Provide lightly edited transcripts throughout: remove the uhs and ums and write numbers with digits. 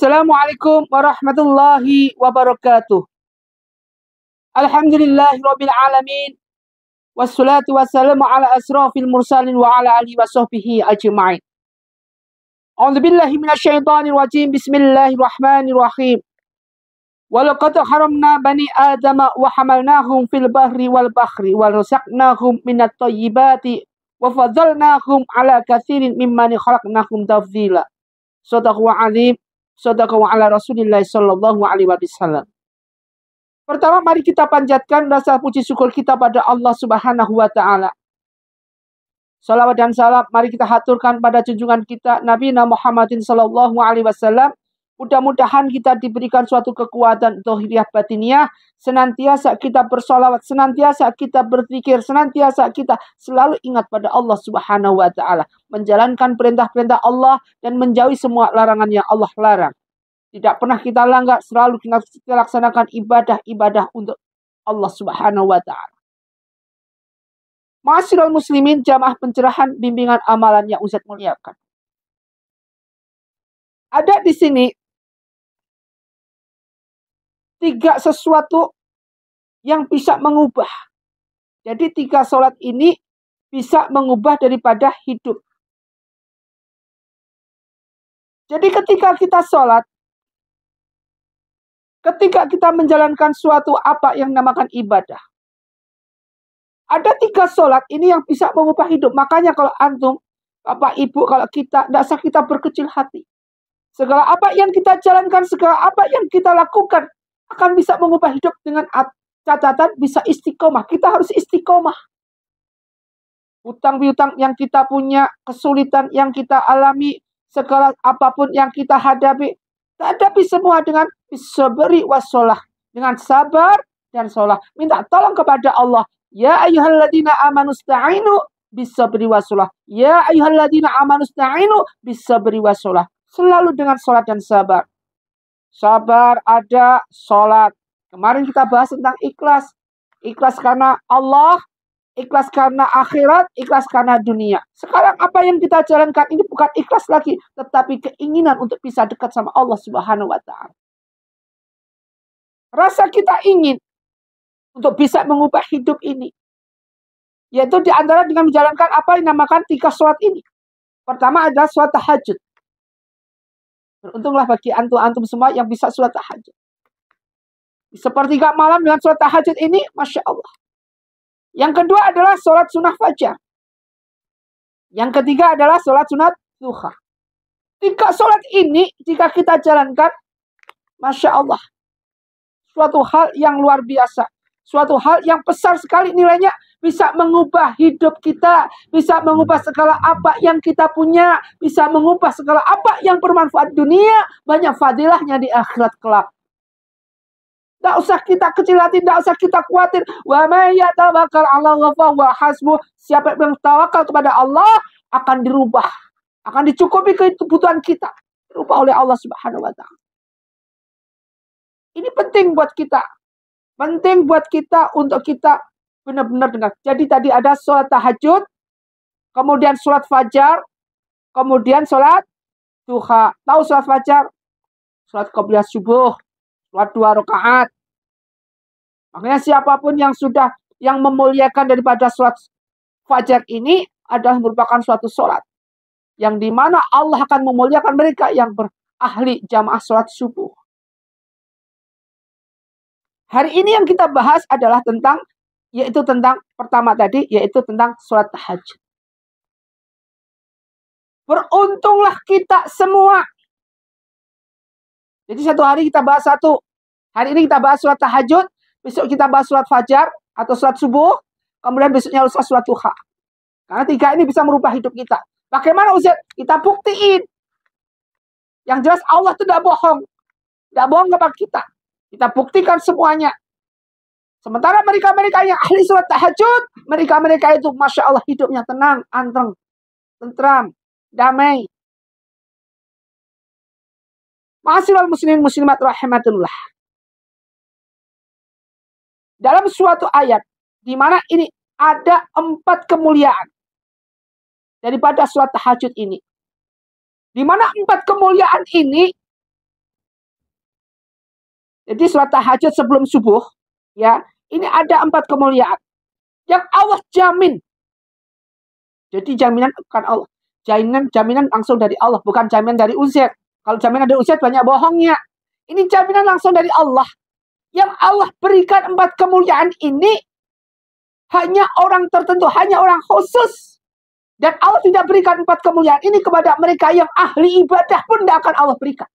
Assalamualaikum warahmatullahi wabarakatuh. Alhamdulillahirabbil alamin. Wassalatu wassalamu ala asrafil mursalin wa ala alihi wa sahbihi ajma'in. A'udzu billahi minasyaitonir rajim. Bismillahirrahmanirrahim. Walaqad haramna bani adama wa hamalnahum fil bahri wal bahri wa razaqnahum minat thayyibati wa fadhalnahum ala katsirin mimman khalaqnahum tafdhila. Shadaqallahu azim. Shadaqallahu ala Rasulillah sallallahu alaihi wasallam. Pertama, mari kita panjatkan rasa puji syukur kita pada Allah Subhanahu wa taala. Salawat dan salam mari kita haturkan pada junjungan kita Nabi Muhammadin sallallahu alaihi wasallam. Mudah-mudahan kita diberikan suatu kekuatan zahiriyah batiniyah, senantiasa kita bersolawat, senantiasa kita berzikir, senantiasa kita selalu ingat pada Allah Subhanahu wa taala, menjalankan perintah-perintah Allah dan menjauhi semua larangan yang Allah larang. Tidak pernah kita langgar, selalu kita laksanakan ibadah-ibadah untuk Allah Subhanahu wa taala. Ma'asyiral muslimin, jamaah pencerahan bimbingan amalan yang Ustaz muliakan. Ada di sini tiga sesuatu yang bisa mengubah. Jadi tiga sholat ini bisa mengubah daripada hidup. Jadi ketika kita sholat, ketika kita menjalankan suatu apa yang dinamakan ibadah, ada tiga sholat ini yang bisa mengubah hidup. Makanya kalau antum, Bapak Ibu, kalau kita, tidak usah kita berkecil hati. Segala apa yang kita jalankan, segala apa yang kita lakukan, akan bisa mengubah hidup dengan catatan bisa istiqomah. Kita harus istiqomah. Hutang piutang yang kita punya, kesulitan yang kita alami, segala apapun yang kita hadapi semua dengan bisabri wassalah, dengan sabar dan sholah. Minta tolong kepada Allah. Ya ayyuhalladzina amanu sta'inu bisabri wassalah. Ya ayyuhalladzina amanu sta'inu bisabri wassalah. Selalu dengan sholat dan sabar. Sabar ada, sholat. Kemarin kita bahas tentang ikhlas. Ikhlas karena Allah, ikhlas karena akhirat, ikhlas karena dunia. Sekarang apa yang kita jalankan ini bukan ikhlas lagi, tetapi keinginan untuk bisa dekat sama Allah Subhanahu wa taala. Rasa kita ingin untuk bisa mengubah hidup ini, yaitu diantara dengan menjalankan apa yang dinamakan tiga sholat ini. Pertama adalah sholat tahajud. Beruntunglah bagi antum-antum semua yang bisa sholat tahajud. Di sepertiga malam dengan sholat tahajud ini, Masya Allah. Yang kedua adalah sholat sunnah fajar. Yang ketiga adalah sholat sunat duha. Tiga sholat ini, jika kita jalankan, Masya Allah, suatu hal yang luar biasa. Suatu hal yang besar sekali nilainya, bisa mengubah hidup kita, bisa mengubah segala apa yang kita punya, bisa mengubah segala apa yang bermanfaat dunia, banyak fadilahnya di akhirat kelak. Tidak usah kita kecil hati, tidak usah kita khawatir. Wa may yatawakkal 'ala Allah fa huwa hasbuh. Siapa yang tawakal kepada Allah akan dirubah, akan dicukupi kebutuhan kita, dirubah oleh Allah Subhanahu wa taala. Ini penting buat kita. Penting buat kita untuk kita benar-benar dengar. Jadi tadi ada sholat tahajud, kemudian sholat fajar, kemudian sholat duha. Tahu sholat fajar? Sholat qabliyah subuh, sholat 2 rakaat. Makanya siapapun yang memuliakan daripada sholat fajar ini adalah merupakan suatu sholat yang dimana Allah akan memuliakan mereka yang berahli jamaah sholat subuh. Hari ini yang kita bahas adalah tentang pertama tadi, yaitu tentang sholat tahajud. Beruntunglah kita semua. Jadi satu hari kita bahas satu. Hari ini kita bahas sholat tahajud, besok kita bahas sholat fajar atau sholat subuh, kemudian besoknya harus sholat duha. Karena tiga ini bisa merubah hidup kita. Bagaimana Ustaz? Kita buktiin. Yang jelas Allah itu tidak bohong. Tidak bohong kepada kita. Kita buktikan semuanya. Sementara mereka-mereka yang ahli sholat tahajud, mereka-mereka itu Masya Allah hidupnya tenang, anteng, tentram, damai. Ma'asyiral muslimin muslimat rahimatullah. Dalam suatu ayat, di mana ini ada 4 kemuliaan daripada sholat tahajud ini. Di mana 4 kemuliaan ini Jadi sholat tahajud sebelum subuh, ya, ini ada 4 kemuliaan yang Allah jamin. Jadi jaminan bukan Allah. Jaminan langsung dari Allah, bukan jaminan dari Uzair. Kalau jaminan dari Uzair banyak bohongnya. Ini jaminan langsung dari Allah. Yang Allah berikan 4 kemuliaan ini hanya orang tertentu, hanya orang khusus. Dan Allah tidak berikan 4 kemuliaan ini kepada mereka yang ahli ibadah pun tidak akan Allah berikan.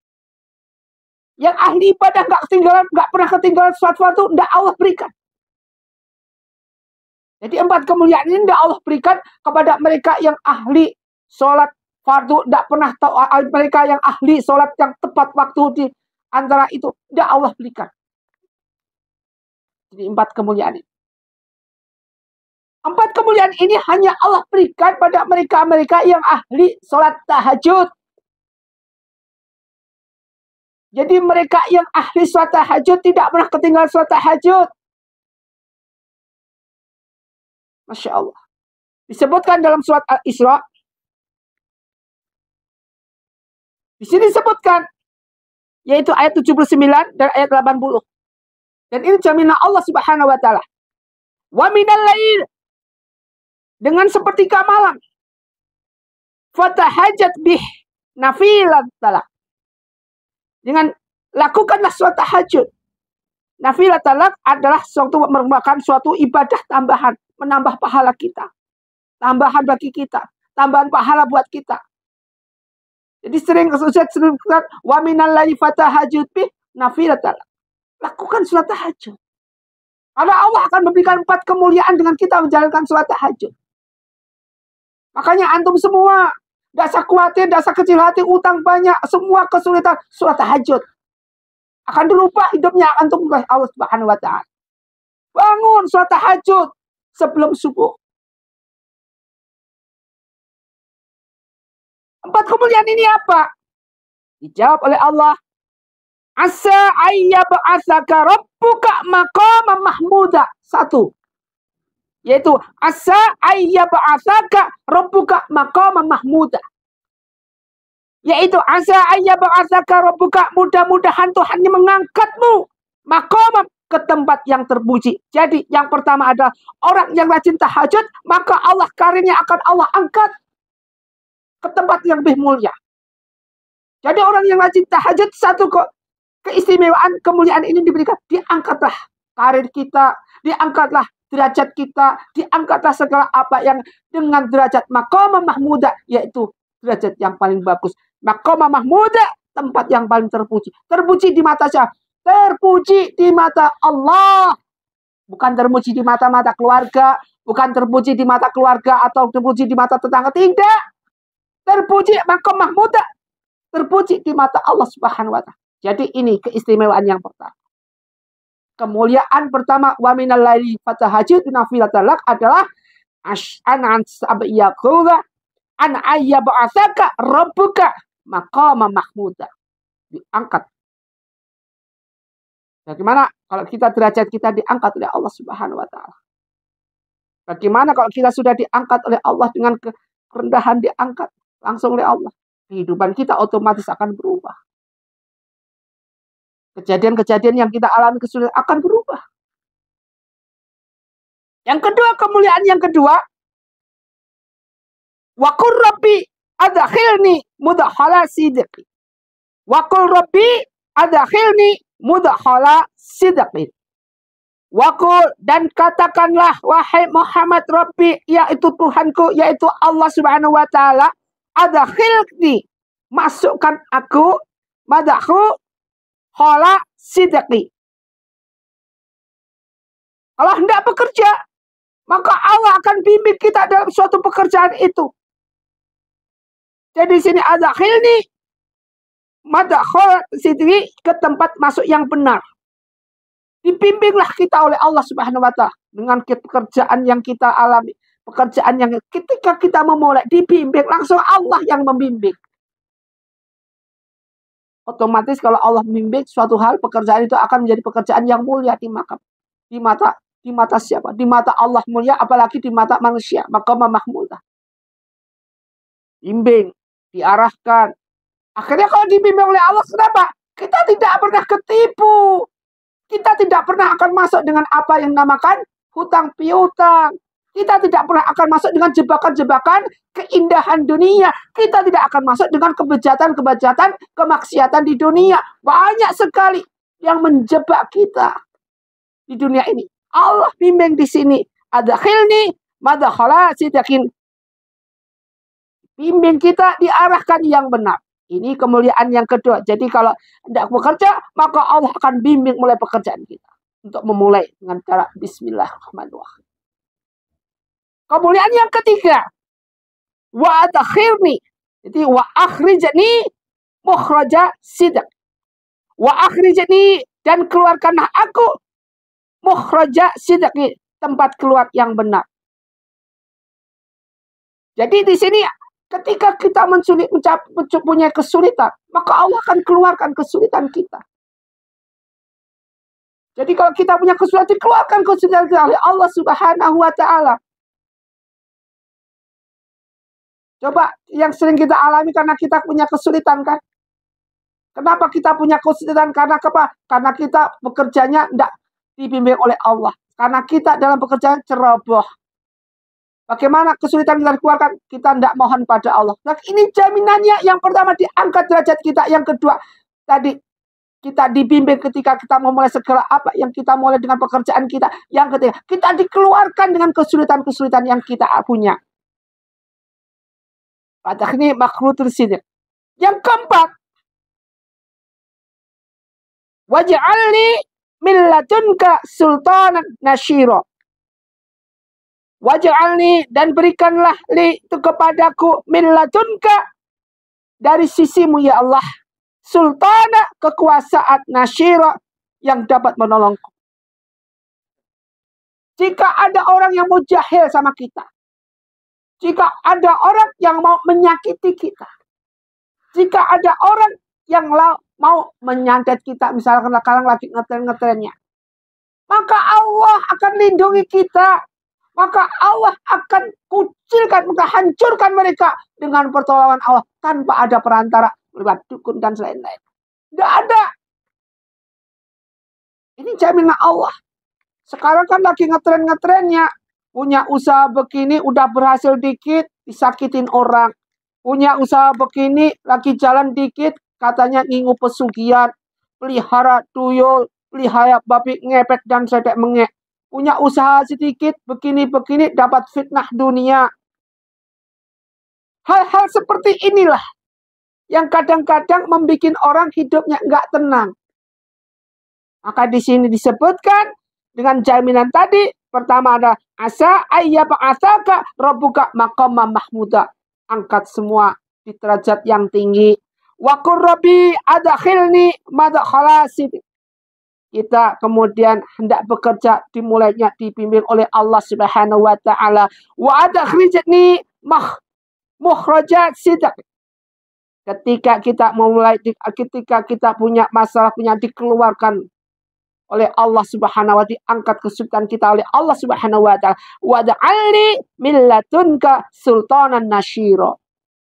Yang ahli ibadah nggak pernah ketinggalan sholat fardu, tidak Allah berikan. Jadi 4 kemuliaan ini tidak Allah berikan kepada mereka yang ahli sholat fardu, tidak pernah tahu mereka yang ahli sholat yang tepat waktu di antara itu, tidak Allah berikan. Jadi 4 kemuliaan ini. 4 kemuliaan ini hanya Allah berikan pada mereka-mereka yang ahli sholat tahajud. Jadi mereka yang ahli sholat tahajud tidak pernah ketinggalan sholat tahajud. Masya Allah. Disebutkan dalam surat Al-Isra. Di sini disebutkan. Yaitu ayat 79 dan ayat 80. Dan ini jaminan Allah subhanahu wa ta'ala. Wa minal lail. Dengan sepertiga malam. Fatahajat bih nafilat talak. Dengan lakukanlah sholat tahajud. Nafilat talak adalah merupakan suatu ibadah tambahan. Menambah pahala kita. Tambahan bagi kita. Tambahan pahala buat kita. Jadi sering wa minal laili fatahajud bih nafilat talak. Lakukan sholat tahajud. Karena Allah akan memberikan 4 kemuliaan dengan kita menjalankan sholat tahajud. Makanya antum semua, tidak usah khawatir, tidak usah kecil hati, utang banyak, semua kesulitan, sholat tahajud. Akan dirubah hidupnya antum oleh Allah Subhanahu wa ta'ala. Bangun sholat tahajud sebelum subuh. 4 kemuliaan ini apa? Dijawab oleh Allah. Asa ayyab'atsaka rabbuka maqaman mahmuda. 1. Yaitu asa ayyab'atsaka rabbuka maqaman mahmuda. Yaitu asa ayyab'atsaka rabbuka, mudah-mudahan Tuhan mengangkatmu maqaman, ke tempat yang terpuji. Jadi yang pertama adalah orang yang rajin tahajud, maka Allah karirnya akan Allah angkat ke tempat yang lebih mulia. Jadi orang yang rajin tahajud, satu keistimewaan, kemuliaan ini diberikan. Diangkatlah karir kita, diangkatlah derajat kita, diangkatlah segala apa yang dengan derajat maqamah mahmuda, yaitu derajat yang paling bagus. Maqamah mahmuda, tempat yang paling terpuji. Terpuji di mata siapa? Terpuji di mata Allah. Bukan terpuji di mata-mata keluarga, bukan terpuji di mata keluarga atau terpuji di mata tetangga, tidak. Terpuji maqamah mahmuda, terpuji di mata Allah Subhanahu wa ta'ala. Jadi ini keistimewaan yang pertama. Kemuliaan pertama, wa minal laili fatahajjud nafilatal lak, adalah an sabiyaqula an ayyab'atsaka rabbuka maqama mahmuda. Diangkat. Bagaimana kalau kita derajat kita diangkat oleh Allah Subhanahu wa ta'ala? Bagaimana kalau kita sudah diangkat oleh Allah dengan kerendahan, diangkat langsung oleh Allah? Kehidupan kita otomatis akan berubah. Kejadian-kejadian yang kita alami kesulitan akan berubah. Yang kedua, kemuliaan yang kedua, wa qur rabbi adkhilni mudkhala sidqi. Wa qul rabbi adkhilni mudkhala sidqi. Wa qul, dan katakanlah wahai Muhammad, Rabbi, yaitu Tuhanku, yaitu Allah Subhanahu wa ta'ala, adkhilni, masukkan aku, madakhu khala sidqi. Kalau hendak bekerja, maka Allah akan bimbing kita dalam suatu pekerjaan itu. Jadi di sini adkhilni madakhu sidqi, ke tempat masuk yang benar. Dibimbinglah kita oleh Allah Subhanahu wa ta'ala dengan pekerjaan yang kita alami, pekerjaan yang ketika kita memulai dibimbing, langsung Allah yang membimbing. Otomatis kalau Allah membimbing suatu hal, pekerjaan itu akan menjadi pekerjaan yang mulia di mata siapa? Di mata Allah mulia, apalagi di mata manusia. Maqamah mahmudah. Bimbing, diarahkan. Akhirnya kalau dibimbing oleh Allah, kenapa? Kita tidak pernah ketipu. Kita tidak pernah akan masuk dengan apa yang dinamakan hutang piutang. Kita tidak pernah akan masuk dengan jebakan-jebakan keindahan dunia. Kita tidak akan masuk dengan kebejatan-kebejatan, kemaksiatan di dunia. Banyak sekali yang menjebak kita di dunia ini. Allah bimbing di sini. Adkhilni madkhala sidqin. Bimbing kita diarahkan yang benar. Ini kemuliaan yang kedua. Jadi kalau hendak bekerja, maka Allah akan bimbing mulai pekerjaan kita. Untuk memulai dengan cara bismillahirrahmanirrahim. Kemuliaan yang ketiga, wa adkhirni, jadi wa akhrijni mukhraja sidq. Wa akhrijni, dan keluarkanlah aku mukhraja sidq, tempat keluar yang benar. Jadi di sini ketika kita mempunyai kesulitan, maka Allah akan keluarkan kesulitan kita. Jadi kalau kita punya kesulitan, dikeluarkan kesulitan kita oleh Allah Subhanahu wa Ta'ala. Coba yang sering kita alami karena kita punya kesulitan kan? Kenapa kita punya kesulitan? Karena apa? Karena kita bekerjanya tidak dibimbing oleh Allah. Karena kita dalam pekerjaan ceroboh. Bagaimana kesulitan kita dikeluarkan? Kita tidak mohon pada Allah. Nah, ini jaminannya. Yang pertama diangkat derajat kita. Yang kedua tadi kita dibimbing ketika kita memulai segala apa yang kita mulai dengan pekerjaan kita. Yang ketiga kita dikeluarkan dengan kesulitan-kesulitan yang kita punya. Ini makhrutul sidq. Yang keempat, waj'alni min ladunka sultanan nasyira. Waj'alni, dan berikanlah li itu kepadaku min ladunka, dari sisimu ya Allah, sultana, kekuasaan, nasyira, yang dapat menolongku. Jika ada orang yang mau jahil sama kita, jika ada orang yang mau menyakiti kita, jika ada orang yang mau menyantet kita, misalkan sekarang lagi ngetren-ngetrennya, maka Allah akan lindungi kita. Maka Allah akan kucilkan, maka hancurkan mereka dengan pertolongan Allah tanpa ada perantara lewat dukun dan lain-lain. Tidak ada. Ini jaminan Allah. Sekarang kan lagi ngetren-ngetrennya. Punya usaha begini, udah berhasil dikit, disakitin orang. Punya usaha begini, lagi jalan dikit, katanya ngingu pesugihan. Pelihara tuyul, pelihara babi ngepet dan sedek mengek. Punya usaha sedikit, begini-begini, dapat fitnah dunia. Hal-hal seperti inilah yang kadang-kadang membuat orang hidupnya nggak tenang. Maka di sini disebutkan dengan jaminan tadi. Pertama ada asa ayyab'atsaka rabbuka maqaman mahmuda. Angkat semua di derajat yang tinggi. Wa qur rabbi adkhilni madkhala sidq. Kita kemudian hendak bekerja, dimulainya dibimbing oleh Allah Subhanahu wa Ta'ala. Wa adkhrijni mukhraja sidq. Ketika kita memulai, ketika kita punya masalah, punya dikeluarkan oleh Allah Subhanahu wa Ta'ala, diangkat kesulitan kita oleh Allah Subhanahu wa Ta'ala. Waj'alni min ladunka sultanan nasyira.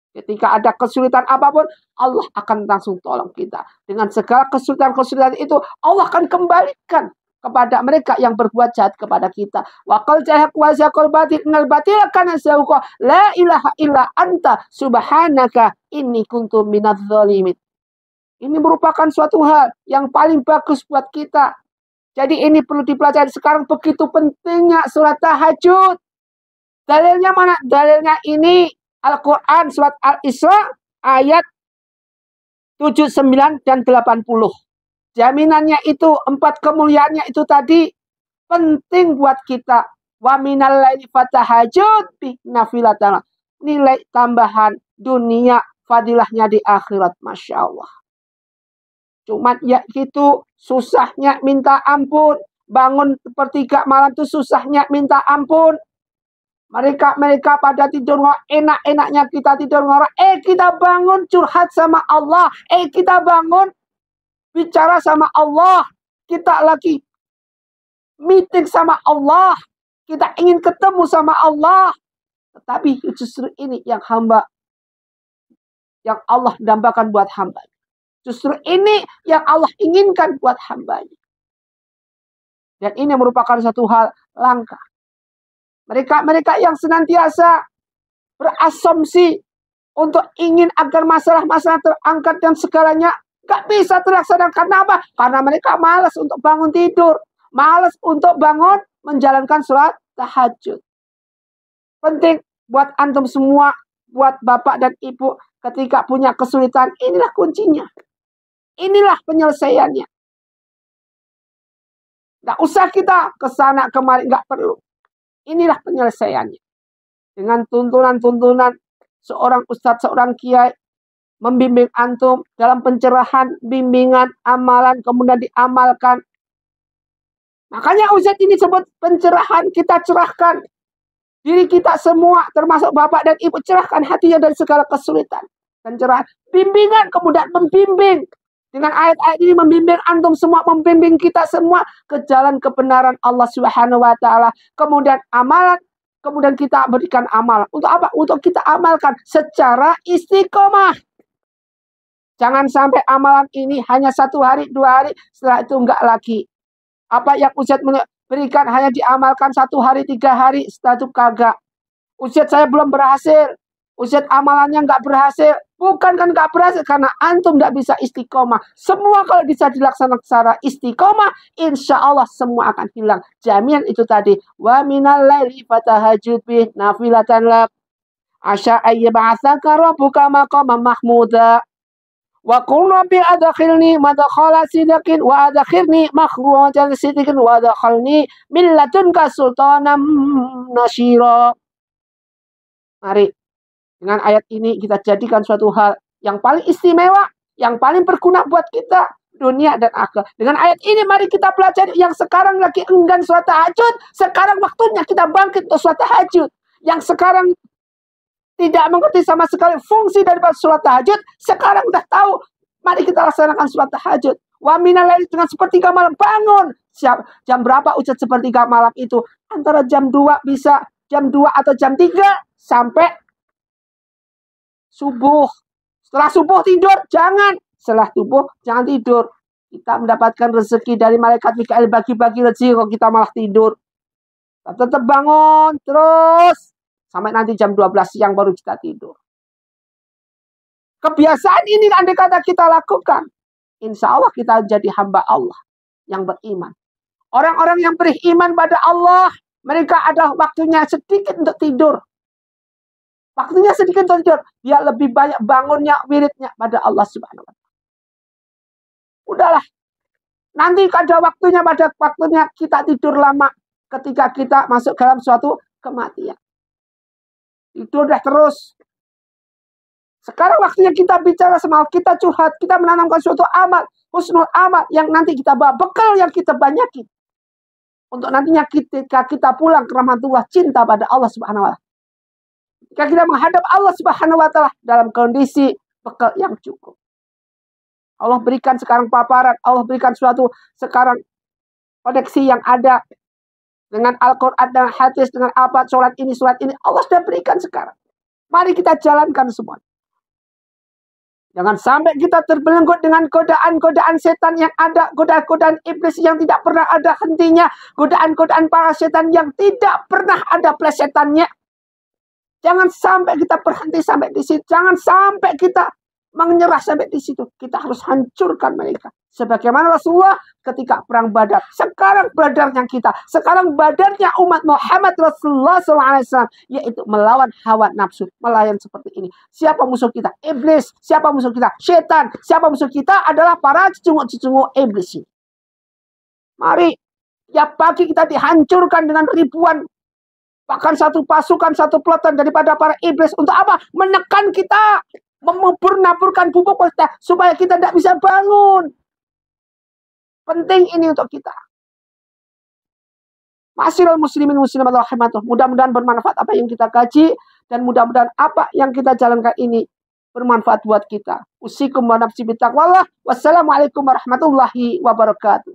Ketika ada kesulitan apapun, Allah akan langsung tolong kita. Dengan segala kesulitan-kesulitan itu, Allah akan kembalikan kepada mereka yang berbuat jahat kepada kita. Wa qul jahaq wa zaqul batil innal batila kana zahuqa la ilaha illa anta subhanaka inni kuntu minadz zalimin. Ini merupakan suatu hal yang paling bagus buat kita. Jadi ini perlu dipelajari sekarang, begitu pentingnya sholat tahajud. Dalilnya mana? Dalilnya ini Al-Quran surat Al-Isra ayat 79 dan 80. Jaminannya itu, 4 kemuliaannya itu tadi penting buat kita. Wa minal laili fatahajud bi nafilatan. Nilai tambahan dunia, fadilahnya di akhirat. Masya Allah. Cuman ya gitu, susahnya minta ampun. Bangun sepertiga malam itu susahnya minta ampun. Mereka pada tidur enak-enaknya kita tidur ngorok. Kita bangun curhat sama Allah. Kita bangun bicara sama Allah. Kita lagi meeting sama Allah. Kita ingin ketemu sama Allah. Tetapi justru ini yang Allah dambakan buat hamba. Justru ini yang Allah inginkan buat hambanya. Dan ini merupakan satu hal langka. Mereka yang senantiasa berasumsi untuk ingin agar masalah-masalah terangkat dan segalanya gak bisa terlaksana. Karena apa? Karena mereka malas untuk bangun tidur. Malas untuk bangun menjalankan sholat tahajud. Penting buat antum semua, buat bapak dan ibu ketika punya kesulitan, inilah kuncinya. Inilah penyelesaiannya. Gak usah kita kesana kemari, gak perlu. Inilah penyelesaiannya. Dengan tuntunan-tuntunan seorang ustadz, seorang kiai membimbing antum dalam pencerahan, bimbingan, amalan, kemudian diamalkan. Makanya ustadz ini sebut pencerahan, kita cerahkan diri kita semua, termasuk bapak dan ibu, cerahkan hatinya dari segala kesulitan. Pencerahan, bimbingan, kemudian membimbing. Dengan ayat-ayat ini membimbing antum semua, membimbing kita semua ke jalan kebenaran Allah Subhanahu wa taala. Kemudian amalan, kemudian kita berikan amalan. Untuk apa? Untuk kita amalkan secara istiqomah. Jangan sampai amalan ini hanya 1 hari, 2 hari, setelah itu enggak lagi. Apa yang Ustadz berikan hanya diamalkan 1 hari, 3 hari, setelah itu kagak. Ustadz saya belum berhasil. Ustadz amalannya enggak berhasil. Bukan kan enggak berhasil, karena antum enggak bisa istiqomah. Semua kalau bisa dilaksanakan secara istiqomah, insya Allah semua akan hilang. Jaminan itu tadi. Wa minal laili fatahajud bih nafilatan lak. Asya ayyab'atsaka rabbuka maqaman mahmuda. Wa qul rabbi adkhilni madkhala sidqin wa adkhirni makhrajan sidqin wa adkhilni min ladunka sultanan nasyira. Mari dengan ayat ini kita jadikan suatu hal yang paling istimewa, yang paling berguna buat kita dunia dan akhirat. Dengan ayat ini mari kita pelajari yang sekarang lagi enggan sholat tahajud, sekarang waktunya kita bangkit untuk sholat tahajud. Yang sekarang tidak mengerti sama sekali fungsi daripada sholat tahajud, sekarang udah tahu, mari kita laksanakan sholat tahajud. Wa minal laili, dengan sepertiga malam bangun. Jam berapa Ustadz sepertiga malam itu? Antara jam 2 bisa, jam 2 atau jam 3 sampai subuh. Setelah subuh tidur, jangan. Setelah subuh, jangan tidur. Kita mendapatkan rezeki dari malaikat Mikail, bagi-bagi rezeki kalau kita malah tidur. Kita tetap bangun, terus sampai nanti jam 12 siang baru kita tidur. Kebiasaan ini andai kata kita lakukan, insya Allah kita jadi hamba Allah yang beriman. Orang-orang yang beriman pada Allah, mereka ada waktunya sedikit untuk tidur. Waktunya sedikit untuk tidur. Dia lebih banyak bangunnya, wiridnya pada Allah Subhanahu wa taala. Udahlah. Nanti ada waktunya, pada waktunya kita tidur lama ketika kita masuk dalam suatu kematian. Itu udah terus. Sekarang waktunya kita bicara sama Allah, kita curhat, kita menanamkan suatu amal, husnul amal yang nanti kita bawa bekal yang kita banyakin. Untuk nantinya ketika kita pulang ke rahmatullah, cinta pada Allah Subhanahu wa taala. Ketika kita menghadap Allah Subhanahu wa taala dalam kondisi bekal yang cukup. Allah berikan sekarang paparan, Allah berikan suatu sekarang koneksi yang ada dengan Al-Quran dan hadis, dengan apa, sholat ini, Allah sudah berikan sekarang. Mari kita jalankan semua. Jangan sampai kita terbelenggu dengan godaan-godaan setan yang ada, godaan-godaan iblis yang tidak pernah ada hentinya, godaan-godaan para setan yang tidak pernah ada plesetannya. Jangan sampai kita berhenti sampai di situ. Jangan sampai kita menyerah sampai di situ. Kita harus hancurkan mereka. Sebagaimana Rasulullah ketika perang Badar. Sekarang badarnya kita. Sekarang badarnya umat Muhammad Rasulullah SAW. Yaitu melawan hawa nafsu. Melayan seperti ini. Siapa musuh kita? Iblis. Siapa musuh kita? Setan. Siapa musuh kita? Adalah para cecunguk-cecunguk iblis ini. Mari. Ya pagi kita dihancurkan dengan ribuan. Bahkan satu pasukan, satu peloton daripada para iblis. Untuk apa? Menekan kita. Memubur-naburkan bubuk kita. Supaya kita tidak bisa bangun. Penting ini untuk kita. Ma'asyiral muslimin muslimat rahimahullah. Mudah-mudahan bermanfaat apa yang kita kaji. Dan mudah-mudahan apa yang kita jalankan ini bermanfaat buat kita. Usikum wa nafsi bittaqwallah. Wassalamualaikum warahmatullahi wabarakatuh.